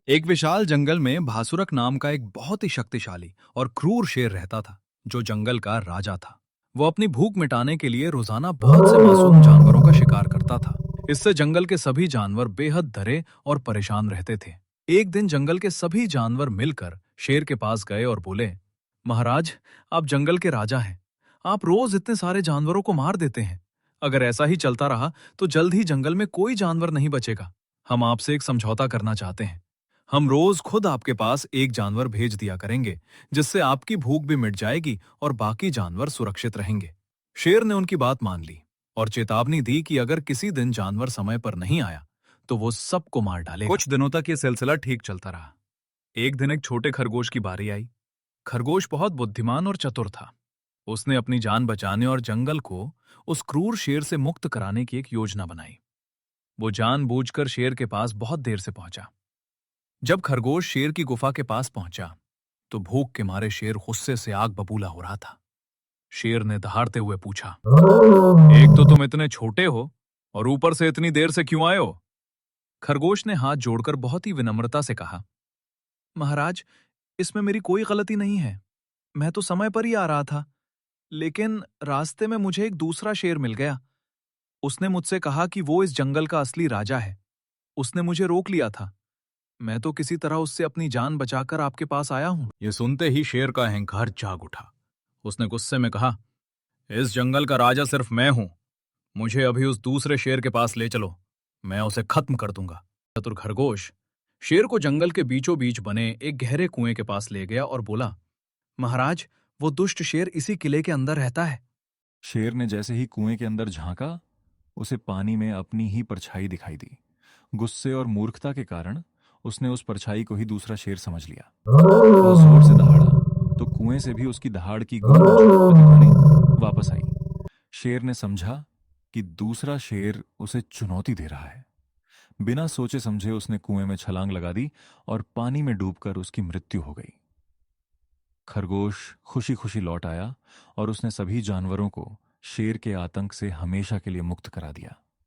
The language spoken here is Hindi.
एक विशाल जंगल में भासुरक नाम का एक बहुत ही शक्तिशाली और क्रूर शेर रहता था, जो जंगल का राजा था। वो अपनी भूख मिटाने के लिए रोजाना बहुत से मासूम जानवरों का शिकार करता था। इससे जंगल के सभी जानवर बेहद डरे और परेशान रहते थे। एक दिन जंगल के सभी जानवर मिलकर शेर के पास गए और बोले, महाराज, आप जंगल के राजा हैं। आप रोज इतने सारे जानवरों को मार देते हैं। अगर ऐसा ही चलता रहा तो जल्द ही जंगल में कोई जानवर नहीं बचेगा। हम आपसे एक समझौता करना चाहते हैं। हम रोज खुद आपके पास एक जानवर भेज दिया करेंगे, जिससे आपकी भूख भी मिट जाएगी और बाकी जानवर सुरक्षित रहेंगे। शेर ने उनकी बात मान ली और चेतावनी दी कि अगर किसी दिन जानवर समय पर नहीं आया तो वो सबको मार डालेगा। कुछ दिनों तक ये सिलसिला ठीक चलता रहा। एक दिन एक छोटे खरगोश की बारी आई। खरगोश बहुत बुद्धिमान और चतुर था। उसने अपनी जान बचाने और जंगल को उस क्रूर शेर से मुक्त कराने की एक योजना बनाई। वो जानबूझकर शेर के पास बहुत देर से पहुंचा। जब खरगोश शेर की गुफा के पास पहुंचा तो भूख के मारे शेर गुस्से से आग बबूला हो रहा था। शेर ने दहाड़ते हुए पूछा, एक तो तुम इतने छोटे हो और ऊपर से इतनी देर से क्यों आए हो? खरगोश ने हाथ जोड़कर बहुत ही विनम्रता से कहा, महाराज, इसमें मेरी कोई गलती नहीं है। मैं तो समय पर ही आ रहा था, लेकिन रास्ते में मुझे एक दूसरा शेर मिल गया। उसने मुझसे कहा कि वो इस जंगल का असली राजा है। उसने मुझे रोक लिया था। मैं तो किसी तरह उससे अपनी जान बचाकर आपके पास आया हूं। यह सुनते ही शेर का अहंकार जाग उठा। उसने गुस्से में कहा, इस जंगल का राजा सिर्फ मैं हूं। मुझे अभी उस दूसरे शेर के पास ले चलो। मैं उसे खत्म कर दूंगा। चतुर खरगोश शेर को जंगल के बीचों बीच बने एक गहरे कुएं के पास ले गया और बोला, महाराज, वो दुष्ट शेर इसी किले के अंदर रहता है। शेर ने जैसे ही कुएं के अंदर झांका, उसे पानी में अपनी ही परछाई दिखाई दी। गुस्से और मूर्खता के कारण उसने उस परछाई को ही दूसरा शेर समझ लिया। वो जोर से दहाड़ा तो कुएं से भी उसकी दहाड़ की गूंज प्रतिध्वनि वापस आई। शेर ने समझा कि दूसरा शेर उसे चुनौती दे रहा है। बिना सोचे समझे उसने कुएं में छलांग लगा दी और पानी में डूबकर उसकी मृत्यु हो गई। खरगोश खुशी खुशी लौट आया और उसने सभी जानवरों को शेर के आतंक से हमेशा के लिए मुक्त करा दिया।